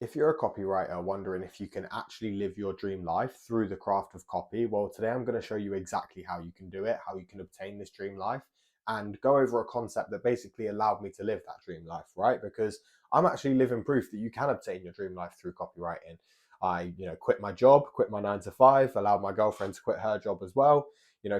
If you're a copywriter wondering if you can actually live your dream life through the craft of copy, well, today I'm going to show you exactly how you can do it, how you can obtain this dream life, and go over a concept that basically allowed me to live that dream life, right? Because I'm actually living proof that you can obtain your dream life through copywriting. I, quit my job, quit my 9 to 5, allowed my girlfriend to quit her job as well.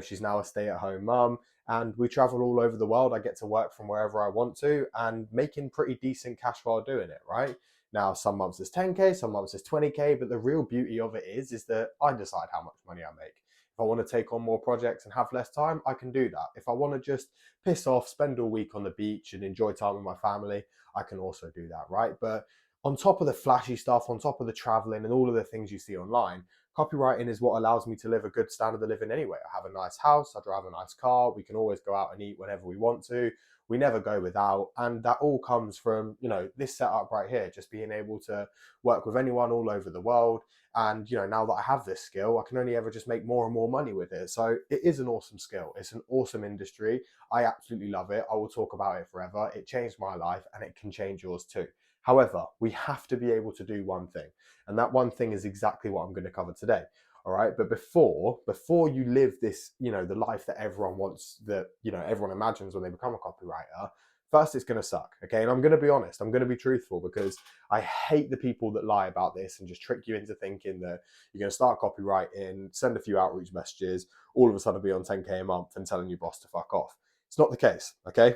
She's now a stay-at-home mum, and we travel all over the world. I get to work from wherever I want to and making pretty decent cash while doing it, right? Now, some months it's 10K, some months it's 20K, but the real beauty of it is that I decide how much money I make. If I want to take on more projects and have less time, I can do that. If I want to just piss off, spend all week on the beach and enjoy time with my family, I can also do that, right? But on top of the flashy stuff, on top of the traveling and all of the things you see online, copywriting is what allows me to live a good standard of living anyway. I have a nice house, I drive a nice car, we can always go out and eat whenever we want to. We never go without, and that all comes from this setup right here, just being able to work with anyone all over the world. And now that I have this skill, I can only ever just make more and more money with it. So it is an awesome skill, it's an awesome industry. I absolutely love it. I will talk about it forever. It changed my life and it can change yours too. However, we have to be able to do one thing, and that one thing is exactly what I'm going to cover today. All right, but before you live this, the life that everyone wants, that everyone imagines when they become a copywriter, first it's going to suck. Okay, and I'm going to be honest, I'm going to be truthful, because I hate the people that lie about this and just trick you into thinking that you're going to start copywriting, send a few outreach messages, all of a sudden be on 10K a month and telling your boss to fuck off. It's not the case. Okay,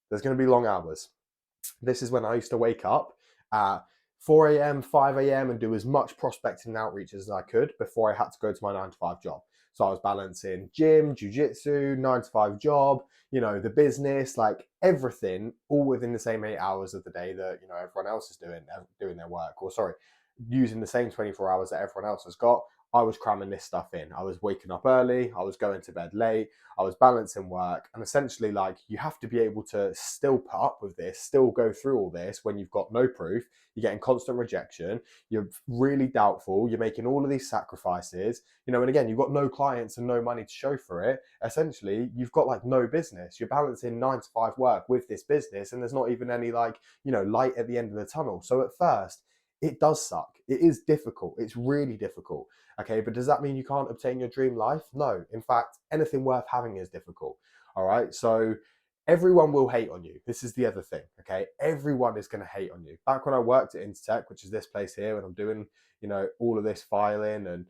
there's going to be long hours. This is when I used to wake up at 4 a.m., 5 a.m. and do as much prospecting and outreach as I could before I had to go to my 9 to 5 job. So I was balancing gym, jujitsu, 9 to 5 job, the business, like everything, all within the same 8 hours of the day that, everyone else is doing their work, or sorry, using the same 24 hours that everyone else has got. I was cramming this stuff in. I was waking up early, I was going to bed late, I was balancing work, and essentially, like, you have to be able to still put up with this, still go through all this when you've got no proof, you're getting constant rejection, you're really doubtful, you're making all of these sacrifices, and again, you've got no clients and no money to show for it. Essentially, you've got like no business. You're balancing 9 to 5 work with this business, and there's not even any light at the end of the tunnel. So at first, it does suck. It is difficult. It's really difficult. Okay, but does that mean you can't obtain your dream life? No. In fact, anything worth having is difficult. All right. So everyone will hate on you. This is the other thing. Okay. Everyone is going to hate on you. Back when I worked at Intertech, which is this place here, and I'm doing, all of this filing and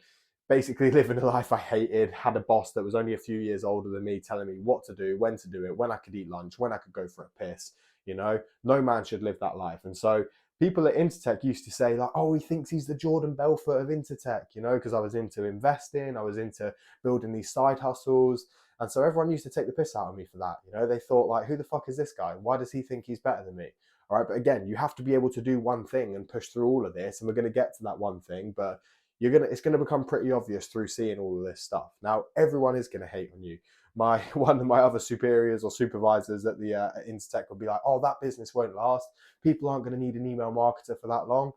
basically living a life I hated, had a boss that was only a few years older than me telling me what to do, when to do it, when I could eat lunch, when I could go for a piss. No man should live that life. And so people at Intertech used to say, like, oh, he thinks he's the Jordan Belfort of Intertech, because I was into investing, I was into building these side hustles. And so everyone used to take the piss out of me for that. They thought, like, who the fuck is this guy? Why does he think he's better than me? All right. But again, you have to be able to do one thing and push through all of this. And we're going to get to that one thing. But it's going to become pretty obvious through seeing all of this stuff. Now, everyone is going to hate on you. One of my other superiors or supervisors at the at Intertech would be like, oh, that business won't last. People aren't going to need an email marketer for that long.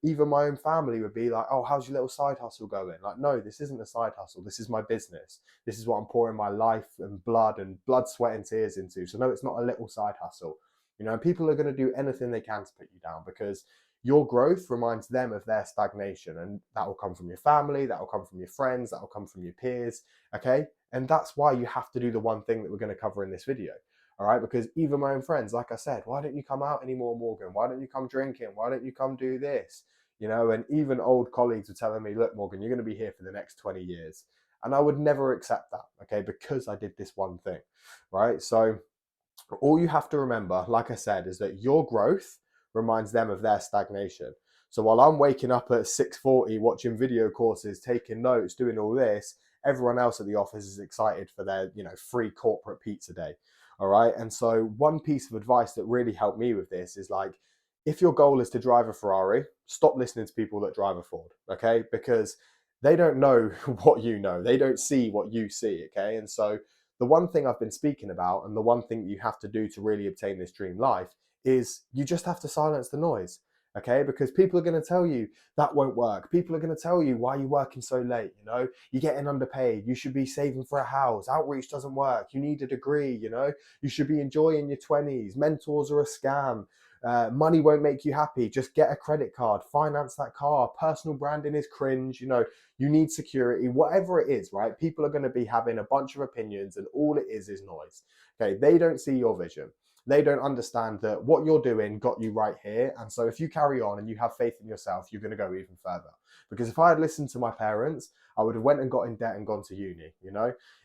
Even my own family would be like, oh, how's your little side hustle going? Like, no, this isn't a side hustle. This is my business. This is what I'm pouring my life and blood, sweat and tears into. So no, it's not a little side hustle. People are going to do anything they can to put you down, because your growth reminds them of their stagnation, and that will come from your family, that will come from your friends, that will come from your peers. Okay. And that's why you have to do the one thing that we're going to cover in this video. All right. Because even my own friends, like I said, why don't you come out anymore, Morgan? Why don't you come drinking? Why don't you come do this? And even old colleagues were telling me, look, Morgan, you're going to be here for the next 20 years. And I would never accept that. Okay. Because I did this one thing. Right. So all you have to remember, like I said, is that your growth reminds them of their stagnation. So while I'm waking up at 6:40, watching video courses, taking notes, doing all this, everyone else at the office is excited for their, free corporate pizza day. All right. And so one piece of advice that really helped me with this is, like, if your goal is to drive a Ferrari, stop listening to people that drive a Ford. Okay. Because they don't know what you know. They don't see what you see. Okay. And so the one thing I've been speaking about, and the one thing that you have to do to really obtain this dream life, is you just have to silence the noise. Okay, because people are going to tell you that won't work. People are going to tell you, why are you working so late? You're getting underpaid. You should be saving for a house. Outreach doesn't work. You need a degree. You should be enjoying your 20s. Mentors are a scam. Money won't make you happy. Just get a credit card, finance that car. Personal branding is cringe. You need security, whatever it is, right? People are going to be having a bunch of opinions, and all it is noise. Okay, they don't see your vision. They don't understand that what you're doing got you right here. And so if you carry on and you have faith in yourself, you're going to go even further. Because if I had listened to my parents, I would have went and got in debt and gone to uni.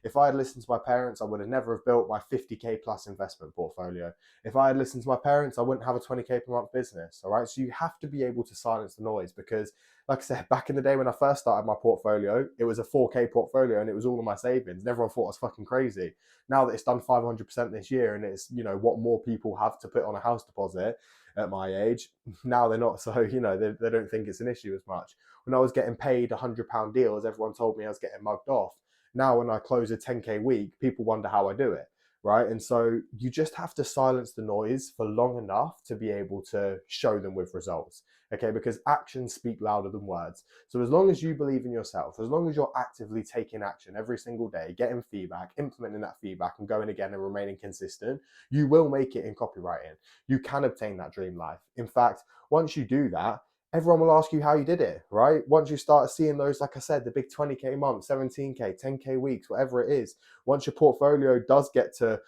If I had listened to my parents, I would have never have built my 50k plus investment portfolio. If I had listened to my parents, I wouldn't have a 20k per month business. All right. So you have to be able to silence the noise, because like I said, back in the day when I first started my portfolio, it was a 4k portfolio and it was all of my savings, and everyone thought I was fucking crazy. Now that it's done 500% this year, and it's, what more people have to put on a house deposit at my age, now they're not so, they don't think it's an issue as much. When I was getting paid £100 deals, everyone told me I was getting mugged off. Now when I close a 10k week, people wonder how I do it, right? And so you just have to silence the noise for long enough to be able to show them with results. Okay, because actions speak louder than words. So as long as you believe in yourself, as long as you're actively taking action every single day, getting feedback, implementing that feedback, and going again and remaining consistent, you will make it in copywriting. You can obtain that dream life. In fact, once you do that, everyone will ask you how you did it, right? Once you start seeing those, like I said, the big 20k months, 17k, 10k weeks, whatever it is, once your portfolio does get to,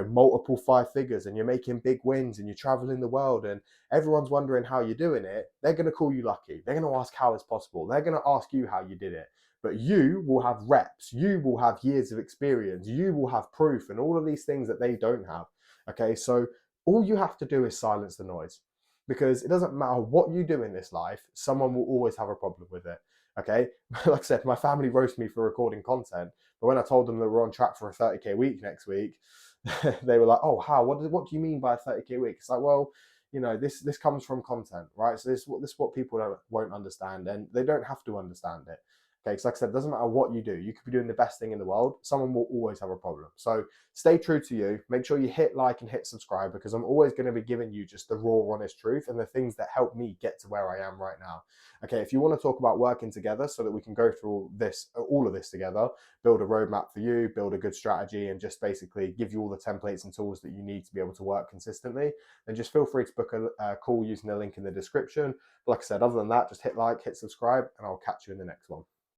multiple 5 figures, and you're making big wins and you're traveling the world and everyone's wondering how you're doing it, they're going to call you lucky. They're going to ask how it's possible. They're going to ask you how you did it. But you will have reps, you will have years of experience, you will have proof, and all of these things that they don't have. Okay, so all you have to do is silence the noise, because it doesn't matter what you do in this life, someone will always have a problem with it. Okay, like I said, my family roast me for recording content, but when I told them that we're on track for a 30k week next week, they were like, "Oh, how? What do you mean by a 30k week?" It's like, well, this comes from content, right? So this is what people won't understand, and they don't have to understand it. Okay, because like I said, it doesn't matter what you do. You could be doing the best thing in the world. Someone will always have a problem. So stay true to you. Make sure you hit like and hit subscribe, because I'm always going to be giving you just the raw, honest truth and the things that help me get to where I am right now. Okay, if you want to talk about working together so that we can go through all of this together, build a roadmap for you, build a good strategy, and just basically give you all the templates and tools that you need to be able to work consistently, then just feel free to book a call using the link in the description. But like I said, other than that, just hit like, hit subscribe, and I'll catch you in the next one.